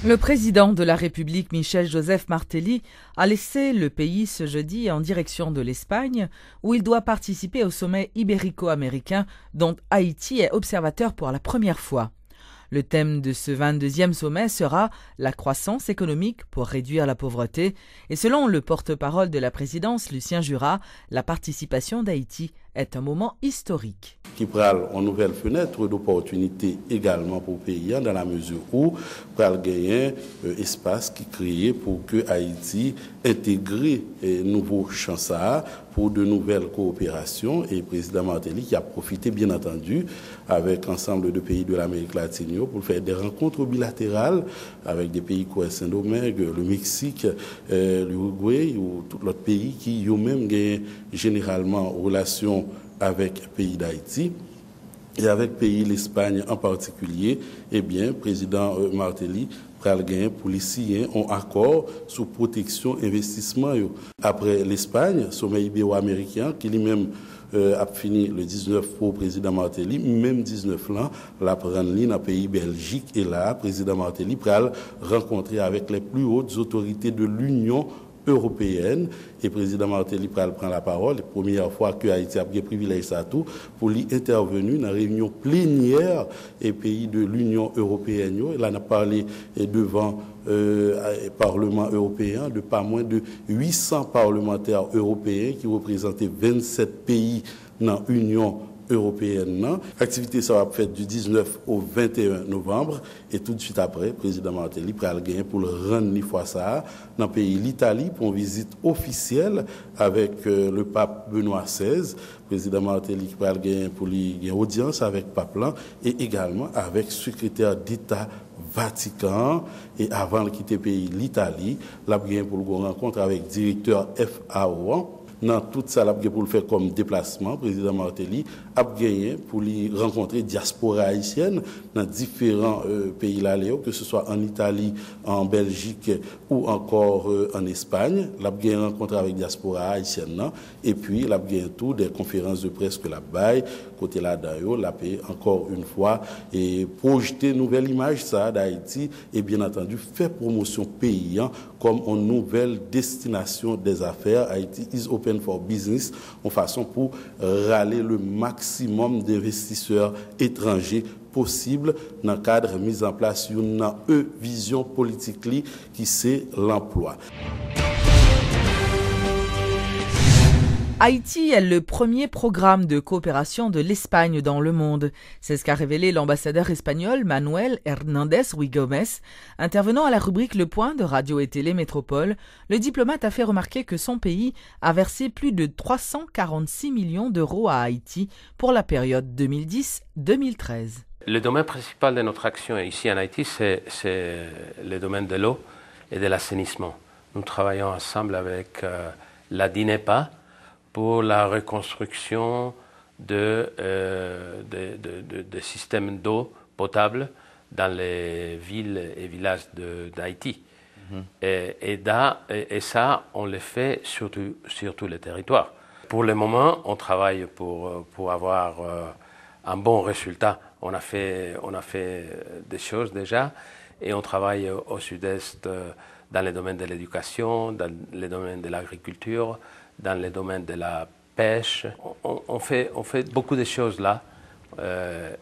Le président de la République, Michel-Joseph Martelly, a laissé le pays ce jeudi en direction de l'Espagne, où il doit participer au sommet ibérico-américain dont Haïti est observateur pour la première fois. Le thème de ce 22e sommet sera la croissance économique pour réduire la pauvreté et selon le porte-parole de la présidence, Lucien Jurat, la participation d'Haïti est un moment historique. Qui pral en nouvelle fenêtre d'opportunité également pour le pays dans la mesure où pral gagner espace qui créé pour que Haïti intégrer nouveaux chances pour de nouvelles coopérations et le président Martelly qui a profité bien entendu avec ensemble de pays de l'Amérique latine pour faire des rencontres bilatérales avec des pays comme Saint-Domingue, le Mexique, l'Uruguay ou tout l'autre pays qui eux-mêmes gagnent généralement relations avec le pays d'Haïti et avec le pays l'Espagne en particulier. Eh bien, le président Martelly pral gagner pour les signer un accord sur protection investissement. Après l'Espagne, sommet ibéro-américain qui lui-même a fini le 19 pour le président Martelly, même 19 là, la prendre ligne dans le pays Belgique et là, le président Martelly pral rencontrer avec les plus hautes autorités de l'Union européenne et le président Martelly prend la parole. La première fois que Haïti a pris privilège ça tout pour lui intervenir dans la réunion plénière et pays de l'Union européenne. Il en a parlé devant le Parlement européen de pas moins de 800 parlementaires européens qui représentaient 27 pays dans l'Union européenne. L'activité sera faite du 19 au 21 novembre et tout de suite après, le président Martelly pral gagner pour le rendre une fois ça dans le pays l'Italie pour une visite officielle avec le pape Benoît XVI. Le président Martelly pral gagner pour une audience avec le pape là et également avec le secrétaire d'État Vatican et avant de quitter le pays l'Italie, il a gagné pour une rencontre avec le directeur FAO. Dans tout ça, il a pour le faire comme déplacement. Le président Martelly a gagné pour lui rencontrer diaspora haïtienne dans différents pays là, que ce soit en Italie, en Belgique ou encore en Espagne. Il a gagné rencontre avec diaspora haïtienne et puis il a gagné tout des conférences de presse que la baille côté là d'ailleurs, la paix encore une fois et projeter nouvelle image ça d'Haïti et bien entendu faire promotion paysan comme une nouvelle destination des affaires. Haïti is open for business en façon pour râler le maximum d'investisseurs étrangers possible dans le cadre mise en place d'une vision politique qui c'est l'emploi. Haïti est le premier programme de coopération de l'Espagne dans le monde. C'est ce qu'a révélé l'ambassadeur espagnol Manuel Hernández Huigomez. Intervenant à la rubrique Le Point de Radio et Télé Métropole, le diplomate a fait remarquer que son pays a versé plus de 346 millions d'euros à Haïti pour la période 2010-2013. Le domaine principal de notre action ici en Haïti, c'est le domaine de l'eau et de l'assainissement. Nous travaillons ensemble avec la DINEPA, pour la reconstruction de systèmes d'eau potable dans les villes et villages d'Haïti. Et ça, on le fait sur tout le territoire. Pour le moment, on travaille pour avoir un bon résultat. On a fait des choses déjà et on travaille au sud-est dans les domaines de l'éducation, dans les domaines de l'agriculture, dans le domaine de la pêche. On fait beaucoup de choses là.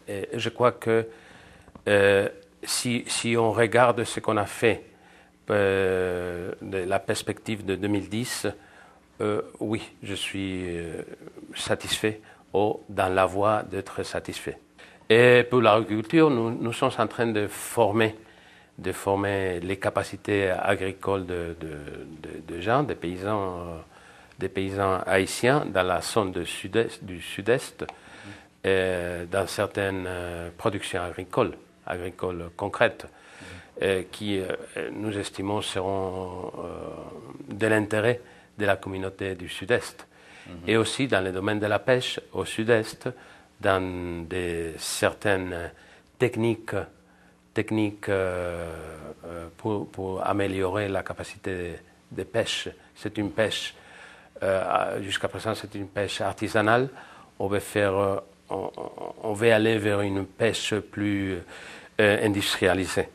Et je crois que si on regarde ce qu'on a fait de la perspective de 2010, oui, je suis satisfait ou dans la voie d'être satisfait. Et pour l'agriculture, nous sommes en train de former les capacités agricoles de gens, des paysans haïtiens dans la zone du sud-est, dans certaines productions agricoles concrètes, qui, nous estimons, seront de l'intérêt de la communauté du sud-est. Et aussi dans le domaine de la pêche au sud-est, dans certaines techniques pour améliorer la capacité de pêche. C'est une pêche jusqu'à présent, c'est une pêche artisanale. On veut aller vers une pêche plus industrialisée.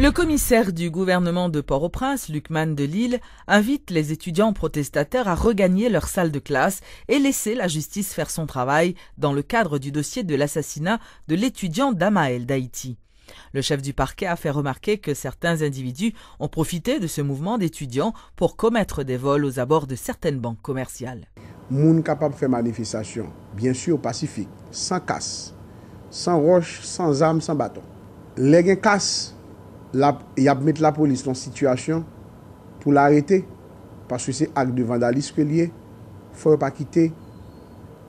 Le commissaire du gouvernement de Port-au-Prince, Luc Mann de Lille, invite les étudiants protestataires à regagner leur salle de classe et laisser la justice faire son travail dans le cadre du dossier de l'assassinat de l'étudiant Damael d'Haïti. Le chef du parquet a fait remarquer que certains individus ont profité de ce mouvement d'étudiants pour commettre des vols aux abords de certaines banques commerciales. Moun capable de faire manifestation, bien sûr pacifique, sans casse, sans roche, sans armes, sans bâton. Les gens casse, il y a mettre la police dans situation pour l'arrêter parce que c'est acte de vandalisme que lié. Faut pas quitter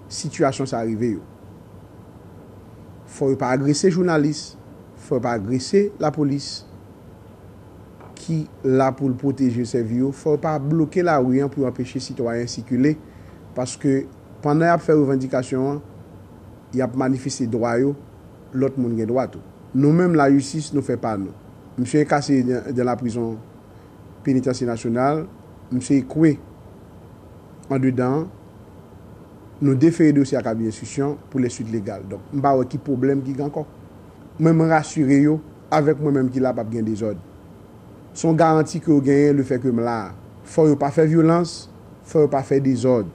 situation ça arriver. Faut pas agresser journalistes, faut pas agresser la police qui là pour protéger ses vies. Faut pas bloquer la rue pour empêcher citoyens de circuler parce que pendant y a fait revendication, il y a manifesté droit l'autre monde a droit tout. Nous-mêmes la justice ne fait pas nous. Monsieur est cassé dans la prison pénitentiaire nationale, monsieur est coué en dedans, nous déférons dossier à la cabinet d'instruction pour les suites légales. Donc, je ne sais pas quel problème qui est encore. Je me rassure avec moi-même qui n'a pas bien des ordres. Son garantie que vous gagnez le fait que là, il ne faut pas faire violence, il ne faut pas faire des ordres.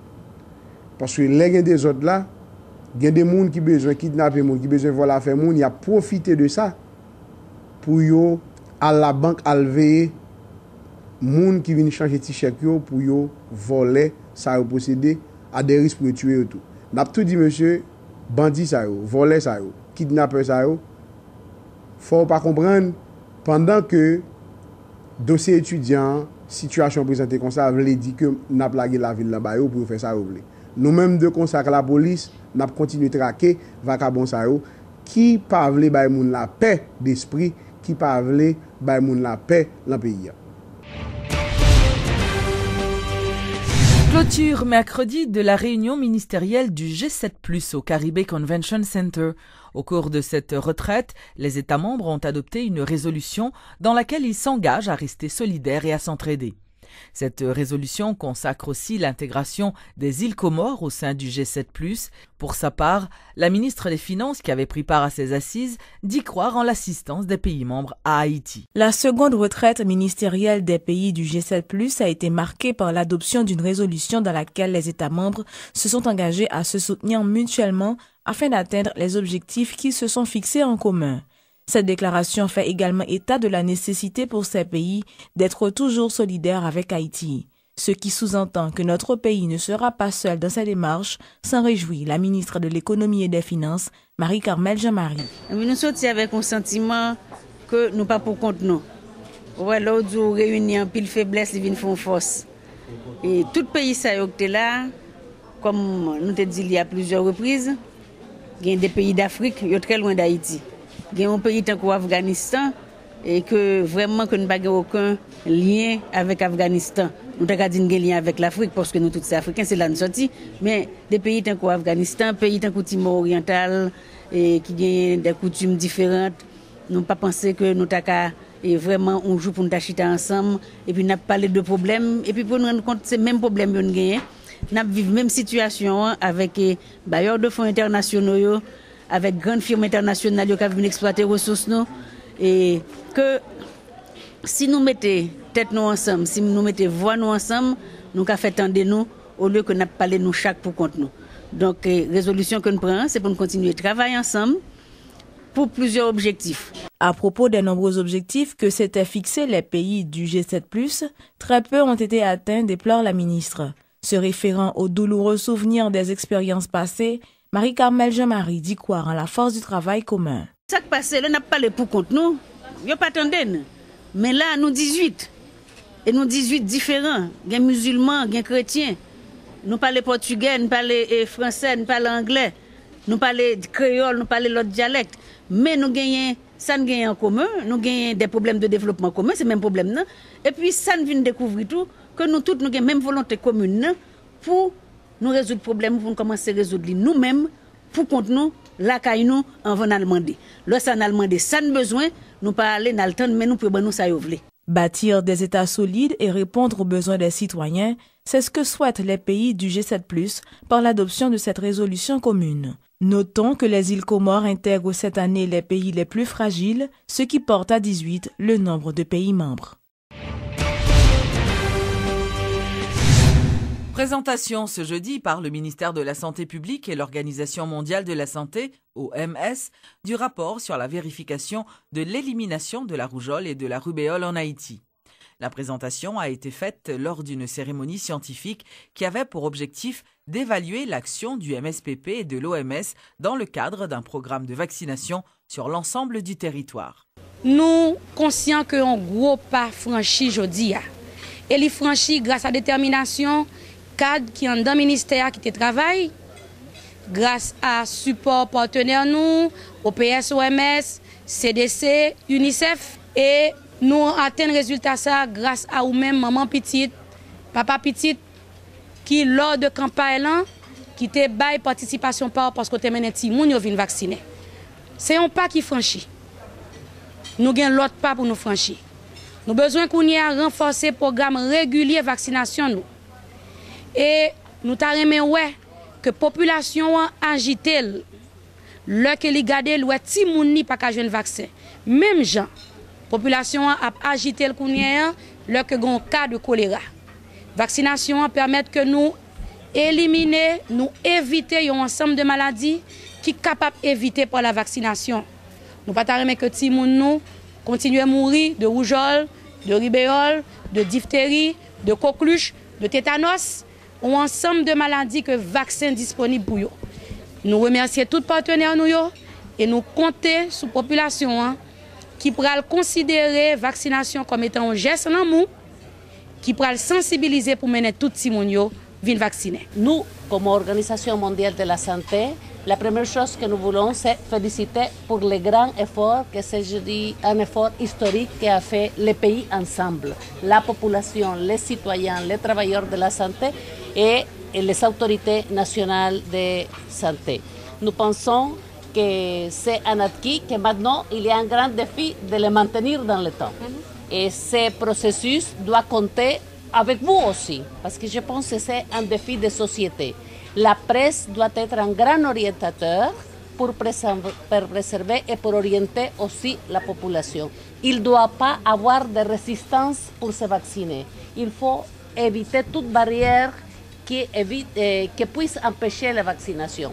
Parce que les des ordres là, il y a des gens qui ont besoin de kidnapper, qui ont besoin de voler à faire, il a profité de ça pour yo à la banque à lever moun qui viennent changer t-shirt pour yo voler ça yo posséder à des risques pour tuer tout. N'a tout dit monsieur bandit ça yo, voler ça yo, kidnapper ça yo. Faut pas comprendre pendant que dossier étudiant situation présentée comme ça veut dire que n'a plagué la ville là-bas pour faire ça yo. Nous-mêmes de consacrer la police, n'a continué traquer vagabond ça yo qui pas veut bay moun la paix d'esprit, qui pas veut bay moun la paix dans pays. Clôture mercredi de la réunion ministérielle du G7+ au Caribbean Convention Center. Au cours de cette retraite, les États membres ont adopté une résolution dans laquelle ils s'engagent à rester solidaires et à s'entraider. Cette résolution consacre aussi l'intégration des îles Comores au sein du G7+. Pour sa part, la ministre des Finances, qui avait pris part à ces assises, dit croire en l'assistance des pays membres à Haïti. La seconde retraite ministérielle des pays du G7+ a été marquée par l'adoption d'une résolution dans laquelle les États membres se sont engagés à se soutenir mutuellement afin d'atteindre les objectifs qu'ils se sont fixés en commun. Cette déclaration fait également état de la nécessité pour ces pays d'être toujours solidaires avec Haïti. Ce qui sous-entend que notre pays ne sera pas seul dans sa démarche, s'en réjouit la ministre de l'Économie et des Finances, Marie-Carmel Jean-Marie. Nous sortis avec un sentiment que nous pas pour compte nous. Ouais, l'autre jour réunion pile faiblesse, ils viennent font force. Et tout pays ça est là, comme nous te dit il y a plusieurs reprises, il y a des pays d'Afrique, ils sont très loin d'Haïti. Il y a un pays tant qu'Afghanistan et que vraiment que nous n'avons aucun lien avec l'Afghanistan. Nous avons un lien avec l'Afrique parce que nous tous ces Africains, c'est là nous sortis. Mais des pays tant qu'Afghanistan, pays tant que Timor oriental et qui ont des coutumes différentes, nous n'avons pas pensé que nous avons vraiment un jour pour nous acheter ensemble et puis nous avons parlé de problèmes et puis pour nous rendre compte que c'est le même problème que nous avons. Nous vivons la même situation avec les bailleurs de fonds internationaux, avec grandes firmes internationales qui viennent exploiter les ressources nous et que si nous mettons tête nous ensemble, si nous mettons voix nous ensemble, nous avons fait tendre nous au lieu que nous parler nous chaque pour compte nous. Donc résolution que nous prenons, c'est pour nous continuer à travailler ensemble pour plusieurs objectifs. À propos des nombreux objectifs que s'étaient fixés les pays du G7+, très peu ont été atteints, déplore la ministre. Se référant aux douloureux souvenirs des expériences passées, Marie-Carmel Jean-Marie dit croire en la force du travail commun. Ça qui passe, là, n'a pas parlé pour contre nous. Il n'y a pas attendu. Mais là, nous 18. Et nous 18 différents. Il y a musulmans, il y a chrétiens. Nous parlons portugais, nous parlons français, nous parlons anglais. Nous parlons créole, nous parlons l'autre dialecte. Mais nous gagnons, ça nous gagne en commun. Nous gagnons des problèmes de développement commun, c'est le même problème. Non? Et puis, ça nous vient découvrir tout, que nous tous, nous avons la même volonté commune non? Pour nous résoudre le problème, pour nous commencer à résoudre nous-mêmes, pour contre nous, la caille nous, en venant demander. Lorsqu'on a demandé, ça nous besoin, nous pas aller dans le temps, mais nous pouvons nous ça y ouvrir. Bâtir des États solides et répondre aux besoins des citoyens, c'est ce que souhaitent les pays du G7+, par l'adoption de cette résolution commune. Notons que les îles Comores intègrent cette année les pays les plus fragiles, ce qui porte à 18 le nombre de pays membres. Présentation ce jeudi par le ministère de la Santé publique et l'Organisation mondiale de la santé, OMS, du rapport sur la vérification de l'élimination de la rougeole et de la rubéole en Haïti. La présentation a été faite lors d'une cérémonie scientifique qui avait pour objectif d'évaluer l'action du MSPP et de l'OMS dans le cadre d'un programme de vaccination sur l'ensemble du territoire. Nous conscients qu'un gros pas franchi aujourd'hui. Et il franchi grâce à la détermination cadre qui est dans le ministère qui travaille, grâce à support partenaire nous, OPS, OMS, CDC, UNICEF, et nous atteignons le résultat ça grâce à vous-même, maman petite, papa petite, qui lors de campagne qui te bail participation parce que te mené ti moun yo vinn vacciner. C'est un pas qui franchi. Nous avons l'autre pas pour nous franchir. Nous avons besoin qu'on y a renforcer le programme régulier de vaccination nous. Et nous avons ouais que la population a agité le que li gade le ti moun ni pas ka jwenn vaccin. Même gens, population a agité le kounya le que gon cas de choléra. Vaccination permet que nous éliminer, nous éviter un ensemble de maladies qui sont capables d'éviter par la vaccination. Nous ne pouvons pas que ti moun nous continuent à mourir de rougeole, de rubéole, de diphtérie, de coqueluche, de tétanos, ou ensemble de maladies que vaccins disponibles pour eux. Nous remercions tous les partenaires nous et nous comptons sur la population qui pourra considérer la vaccination comme étant un geste en amour, qui pourra sensibiliser pour mener tout le monde à vacciner. Nous, comme Organisation mondiale de la santé, la première chose que nous voulons, c'est féliciter pour le grand effort, que c'est un effort historique qu'a fait les pays ensemble, la population, les citoyens, les travailleurs de la santé et les autorités nationales de santé. Nous pensons que c'est un acquis, que maintenant il y a un grand défi de le maintenir dans le temps. Et ce processus doit compter avec vous aussi, parce que je pense que c'est un défi de société. La presse doit être un grand orientateur pour préserver et pour orienter aussi la population. Il ne doit pas avoir de résistance pour se vacciner. Il faut éviter toute barrière qui puisse empêcher la vaccination.